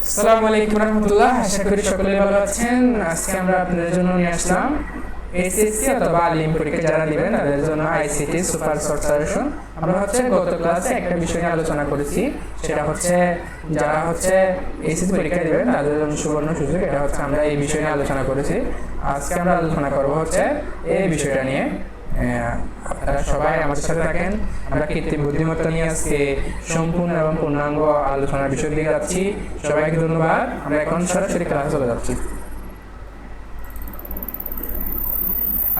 আসসালামু আলাইকুম রহমতুল্লাহ। আশা করি সকলেই ভালো আছেন। আজকে আমরা আপনাদের জন্য নিয়ে আসলাম এসএসসি অথবা আলিম পরীক্ষা যারা দিবেন তাদের জন্য আইসিটি সুপার শর্ট সাজেশন। আমরা গত ক্লাসে একটা বিষয় নিয়ে আলোচনা করেছি, সেটা যারা এসএসসি পরীক্ষা দিবেন তাদের জন্য সুবর্ণ সুযোগ। এটা আমরা এই বিষয় নিয়ে আলোচনা করেছি। আজকে আমরা আলোচনা করব এই বিষয়টা নিয়ে। আপনারা সবাই আমাদের সাথে থাকেন। আমরা কৃত্রিম বুদ্ধিমত্তা নিয়ে আজকে সম্পূর্ণ এবং পূর্ণাঙ্গ আলোচনার বিষয় দিয়ে যাচ্ছি। সবাইকে ধন্যবাদ। আমরা এখন সরাসরি ক্লাসে চলে যাচ্ছি।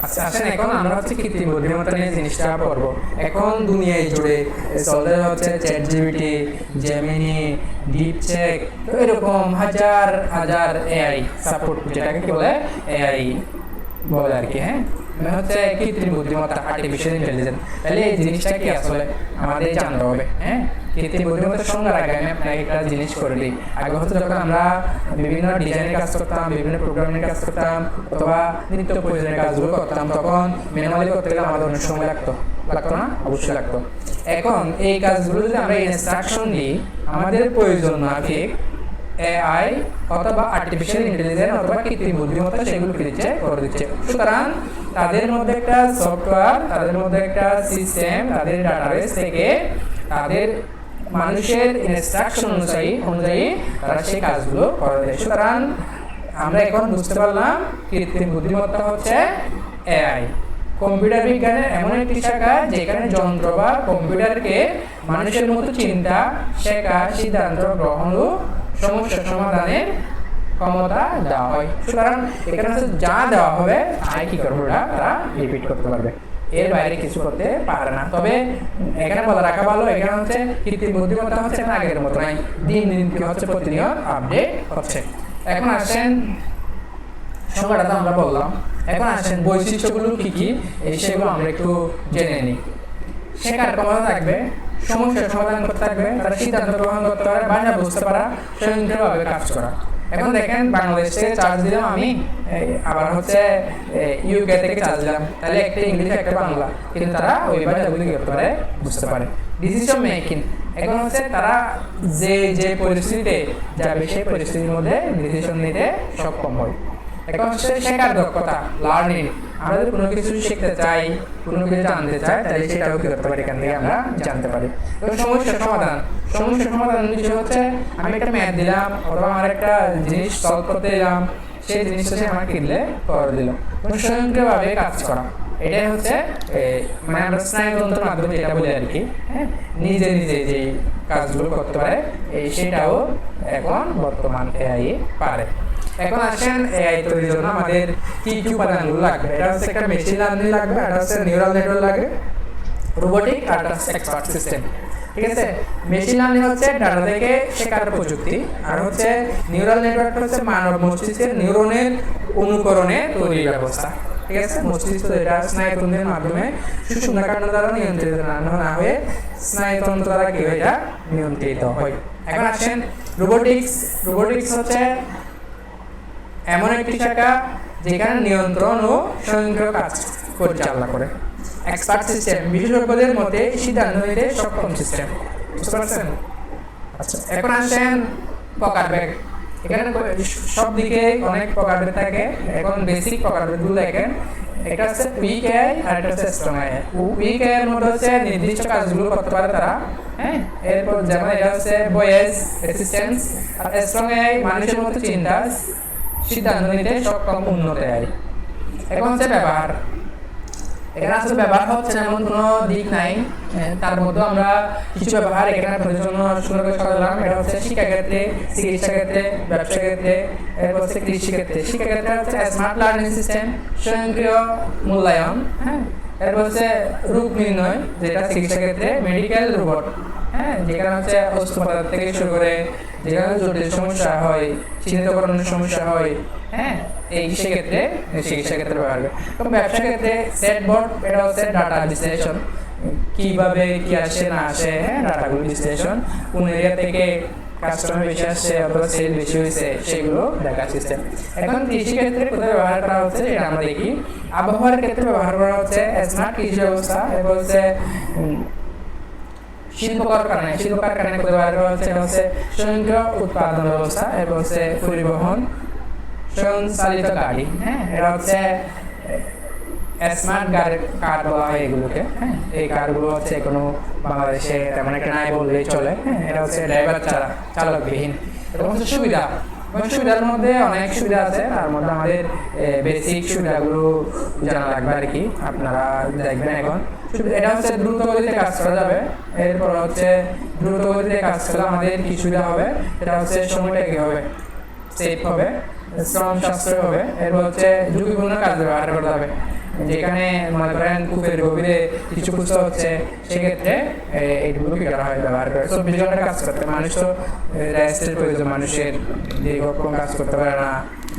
আচ্ছা, আসেন এখন আমরা কৃত্রিম বুদ্ধিমত্তা নিয়ে জিনিসটা পড়বো। এখন দুনিয়ায় জুড়ে চলে চ্যাট জিপিটি, জেমিনি, ডিপচেক, এরকম হাজার হাজার এআই সাপোর্ট, যেটাকে কি বলে এআই বলে আর কি। হ্যাঁ, কৃত্রিম বুদ্ধিমত্তা, আর্টিফিশিয়াল ইন্টেলিজেন্স। তাহলে এই জিনিসটা কি আসলে আমাদের জানতে হবে। হ্যাঁ, কৃত্রিম বুদ্ধিমত্তার সঙ্গে আগে আমি আপনাকে একটা জিনিস করে দিই। আগে যখন আমরা বিভিন্ন ডিজাইনের কাজ করতাম, বিভিন্ন প্রোগ্রামিং কাজ করতাম, অথবা নিত্য প্রয়োজনীয় কাজগুলো করতাম, তখন ম্যানুয়ালি করতে গেলে আমাদের অনেক সময় লাগতো না? অবশ্যই লাগতো। এখন এই কাজগুলো যদি আমরা ইনস্ট্রাকশন দিই, আমাদের প্রয়োজন মাফিক এআই অথবা আর্টিফিশিয়াল ইন্টেলিজেন্স অথবা কৃত্রিম বুদ্ধিমত্তা সেগুলো করে দিচ্ছে। সুতরাং তাদের মধ্যে একটা সফটওয়্যার, তাদের মধ্যে একটা সিস্টেম, তাদের ডাটাবেস থেকে তাদের মানুষের ইনস্ট্রাকশন অনুযায়ী তারা সেই কাজগুলো করে দেয়। সুতরাং আমরা এখন বুঝতে পারলাম কৃত্রিম বুদ্ধিমত্তা এআই। কম্পিউটার বিজ্ঞানের এমন একটি শাখা যেখানে যন্ত্র বা কম্পিউটারকে মানুষের মতো চিন্তা, শেখা, সিদ্ধান্ত গ্রহণ ও সমস্যা সমাধানের ক্ষমতা দেওয়া হয়। সুতরাং এখানে যা দেওয়া হবে তাই কি করবো, তারা রিপিট করতে পারবে, এর বাইরে কিছু করতে পারে না। তবে এখানে বলে রাখা ভালো, এখানে কৃত্রিম বুদ্ধিমত্তা আগের মতো নাই, দিন দিন কি প্রতিনিয়ত আপডেট হচ্ছে। এখন আসেন সংজ্ঞাটা তো আমরা বললাম, এখন আসেন বৈশিষ্ট্যগুলো কি কি সেগুলো আমরা একটু জেনে নিই। শেখার ক্ষমতা থাকবে, সমস্যার সমাধান করতে থাকবে, তারা সিদ্ধান্ত গ্রহণ করতে পারে, ভাষা বুঝতে পারা, স্বয়ংক্রিয়ভাবে কাজ করা। এখন দেখেন বাংলাদেশ থেকে চার্জ দিলাম আমি, আবার ইউকে থেকে চার্জ দিলাম, তাহলে একটা ইংলিশ একটা বাংলা, কিন্তু তারা ওই ভাষাগুলি কি করতে পারে, বুঝতে পারে। ডিসিশন মেকিং, এখন তারা যে পরিস্থিতিতে যাবে সেই পরিস্থিতির মধ্যে ডিসিশন নিতে সক্ষম হয়। এখন শেখার দক্ষতা, লার্নিং, আমরা যদি কোনো কিছু শিখতে চাই, কোনো কিছু জানতে চাই, তাহলে সেটাও কি করতে পারি, এখান থেকে আমরা জানতে পারি। সমস্যার সমাধান বিষয় আমি একটা ম্যাথ দিলাম অথবা আমার একটা জিনিস সলভ করতে দিলাম, সেই জিনিসটা সে আমাকে কিনলে করে দিল। স্বয়ংক্রিয়ভাবে কাজ করা, এটাই মানে আমরা স্নায়ুতন্ত্রের মাধ্যমে যেটা বলি আর কি। হ্যাঁ, নিজে নিজে যে কাজগুলো করতে পারে, সেটাও এখন বর্তমান এআই পারে। এখন আসেন এআই তৈরির জন্য আমাদের কি কি উপাদানগুলো লাগবে। এটা একটা মেশিন লার্নিং লাগবে, এটা নিউরাল নেটওয়ার্ক লাগবে, রোবোটিক আর এক্সপার্ট সিস্টেম। ঠিক আছে, মেশিন লার্নিং ডাটা থেকে শেখার প্রযুক্তি, আর নিউরাল নেটওয়ার্ক মানব মস্তিষ্কের নিউরনের অনুকরণে তৈরি ব্যবস্থা। ঠিক আছে, মস্তিষ্ক এটা স্নায়ুতন্ত্রের মাধ্যমে সুষুম্নাকাণ্ড দ্বারা নিয়ন্ত্রিত না হয়ে স্নায়ুতন্ত্র দ্বারা কি এটা নিয়ন্ত্রিত হয়। এখন আসেন রোবোটিক্স এমন একটি শাখা যেখানে নিয়ন্ত্রণ ও স্বয়ংক্রিয় কাজ পরিচালনা করে। এক্সপার্ট সিস্টেম, বিশেষজ্ঞদের মতে সিদ্ধান্ত নিতে সক্ষম সিস্টেম। বুঝতে পারছেন? আচ্ছা, এখন আসেন পকার ব্যাগ। এখানে সব দিকে অনেক পকার ব্যাগ থাকে। এখন বেসিক পকার ব্যাগগুলো দেখেন, এটা উইক এআই আর এটা স্ট্রং এআই। উইক এআই এর মধ্যে নির্দিষ্ট কাজগুলো করতে পারে তারা। হ্যাঁ, এরপর যেমন এটা ভয়েস অ্যাসিস্ট্যান্স, আর স্ট্রং এআই মানুষের মতো চিন্তা, সিদ্ধান্ত নিতে সক্ষম উন্নত এআই। এখন ব্যবহার, এখানে ব্যবহার এমন কোনো দিক নাই, তার মধ্যে আমরা কিছু ব্যবহার এখানে আপনাদের জন্য সুন্দর করে সাজালাম। এটা শিক্ষাক্ষেত্রে, চিকিৎসা ক্ষেত্রে, ব্যবসা ক্ষেত্রে, এরপর কৃষি ক্ষেত্রে। শিক্ষাক্ষেত্রে স্মার্ট লার্নিং সিস্টেম, স্বয়ংক্রিয় মূল্যায়ন। হ্যাঁ, এরপর রোগ নির্ণয়, যেটা চিকিৎসা ক্ষেত্রে, মেডিকেল রোবট। হ্যাঁ, যেখানে অস্ত্রোপচার থেকে শুরু করে যেখানে জটিল সমস্যা হয়, চিহ্নিতকরণের সমস্যা হয়। হ্যাঁ, এই সেক্ষেত্রে চিকিৎসা ক্ষেত্রে ব্যবহার করে। এবং ব্যবসা ক্ষেত্রে চ্যাটবট, এটা ডাটা বিশ্লেষণ, কিভাবে কি আসে না আসে, হ্যাঁ, ডাটাগুলো বিশ্লেষণ, কোন এরিয়া থেকে কাস্টমার বেশি আসছে অথবা সেল বেশি হয়েছে সেগুলো দেখা সিস্টেম। এখন কৃষি ক্ষেত্রে কোথায় ব্যবহার করা হচ্ছে এটা আমরা দেখি। আবহাওয়ার ক্ষেত্রে ব্যবহার করা হচ্ছে স্মার্ট কৃষি ব্যবস্থা, এবং শিল্প কারখানায় করতে পারবে হচ্ছে স্বয়ংক্রিয় উৎপাদন ব্যবস্থা, এরপর হচ্ছে পরিবহন, স্বয়ংচালিত গাড়ি, হ্যাঁ, এটা হচ্ছে স্মার্ট কার বলা হয় এগুলোকে। হ্যাঁ, এই কারগুলো হচ্ছে কোনো বাংলাদেশে তেমন একটা নাই বললেই চলে। হ্যাঁ, এটা হচ্ছে ড্রাইভার চালকবিহীন। এবং হচ্ছে সুবিধার মধ্যে অনেক সুবিধা আছে, তার মধ্যে আমাদের বেসিক সুবিধাগুলো জানা লাগবে আর কি। আপনারা দেখবেন এখন এটা হচ্ছে দ্রুত গতিতে কাজ করা যাবে। এরপর হচ্ছে দ্রুত গতিতে কাজ করলে আমাদের কি সুবিধা হবে, এটা হচ্ছে সময়টা কি হবে, সেফ হবে, শ্রম সাশ্রয় হবে। এরপর হচ্ছে ঝুঁকিপূর্ণ কাজ ব্যবহার করা যাবে, যেখানে মনে করেন কূপের গভীরে কিছু খুঁজতে হচ্ছে, সেক্ষেত্রে এইগুলো কি করা হয়, ব্যবহার করে 24 ঘন্টা কাজ করতে। মানুষ তো রেস্টের প্রয়োজন, মানুষের দীর্ঘক্ষণ কাজ করতে পারে না,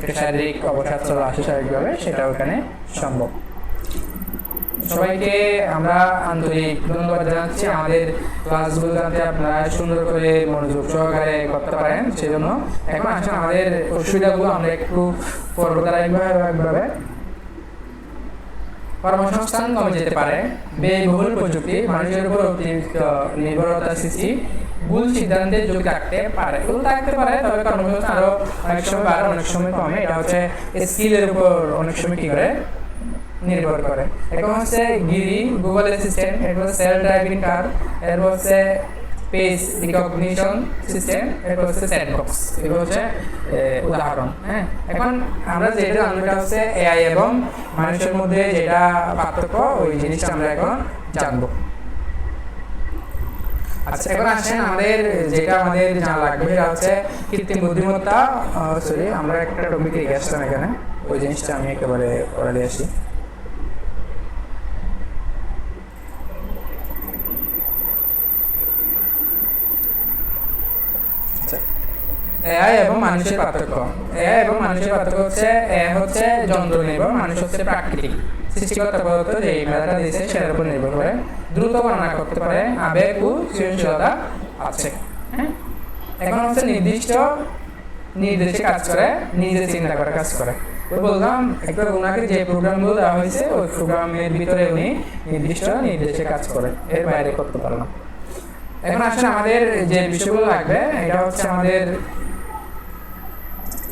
একটা শারীরিক অবসাদ চলে আসে স্বাভাবিকভাবে, সেটা ওখানে সম্ভব। সবাইকে আমরা আন্তরিক ধন্যবাদ জানাচ্ছি আমাদের ক্লাসগুলো যাতে আপনারা সুন্দর করে মনোযোগ সহকারে করতে পারেন, সেজন্য। এখন আসলে আমাদের অসুবিধাগুলো আমরা একটু পর্বতারোহীভাবে কর্মসংস্থান কমে যেতে পারে, ব্যয়বহুল প্রযুক্তি, মানুষের উপর অতিরিক্ত নির্ভরতা সৃষ্টি, ভুল সিদ্ধান্তের ঝুঁকি থাকতে পারে, তবে কর্মসংস্থান আরো অনেক সময় বাড়ে, অনেক সময় কমে। এটা হচ্ছে স্কিলের উপর অনেক সময় কি করে নির্ভর করে। এখন হচ্ছে গিরি, গুগল অ্যাসিস্ট্যান্ট, এরপর সেলফ ড্রাইভিং কার, এরপর হচ্ছে পেজ রিকগনিশন সিস্টেম, এরপর হচ্ছে চ্যাটবক্স। এগুলো হচ্ছে উদাহরণ। হ্যাঁ, এখন আমরা যেটা জানবো এটা হচ্ছে এআই এবং মানুষের মধ্যে যেটা পার্থক্য, ওই জিনিসটা আমরা এখন জানবো। আচ্ছা, এখন আসেন আমাদের জানা লাগবে, এটা হচ্ছে কৃত্রিম বুদ্ধিমত্তা। আমরা একটা টপিক রেখে আসলাম এখানে, ওই জিনিসটা আমি একেবারে পড়ে দিয়ে আসি। এআই এবং মানুষের পার্থক্য হচ্ছে এআই হচ্ছে যন্ত্র নির্ভর, মানুষ হচ্ছে প্রাকৃতিক সৃষ্টিকর্তা পদার্থ, যে মেধাটা দিয়েছে সেটার উপর নির্ভর করে দ্রুত গণনা করতে পারে, আবেগ ও সৃজনশীলতা আছে। হ্যাঁ, এখন হচ্ছে নির্দেশে কাজ করে, নিজে চিন্তা করে কাজ করে। বললাম একবার ওনাকে যে প্রোগ্রামগুলো দেওয়া হয়েছে ওই প্রোগ্রামের ভিতরে উনি নির্দিষ্ট নির্দেশে কাজ করে, এর বাইরে করতে পারে না। এখন আসলে আমাদের যে বিষয়গুলো লাগবে, এটা হচ্ছে আমাদের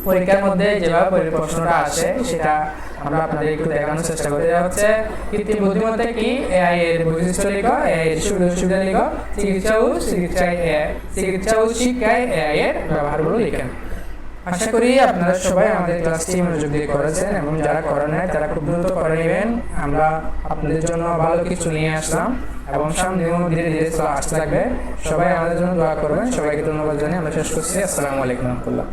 পরীক্ষার মধ্যে যেভাবে প্রশ্নটা আসে সেটা আমরা আপনাদের একটু দেখানোর চেষ্টা করি। এটা হচ্ছে কৃত্রিম বুদ্ধিমত্তা কি, এআই এর বৈশিষ্ট্য লিখো, এআই এর সুবিধা লিখো, চিকিৎসা ও শিক্ষায় এআই এর ব্যবহারগুলো লিখেন। আশা করি আপনারা সবাই আমাদের ক্লাসটি মনোযোগ দিয়ে করেছেন, এবং যারা করেন নাই তারা খুব দ্রুত করে নেবেন। আমরা আপনাদের জন্য ভালো কিছু নিয়ে আসলাম, এবং সামনে ধীরে ধীরে আসতে থাকবে। সবাই আমাদের জন্য দোয়া করবেন। সবাইকে ধন্যবাদ জানিয়ে আমরা শেষ করছি। আসসালামু আলাইকুম রহমতুল্লাহ।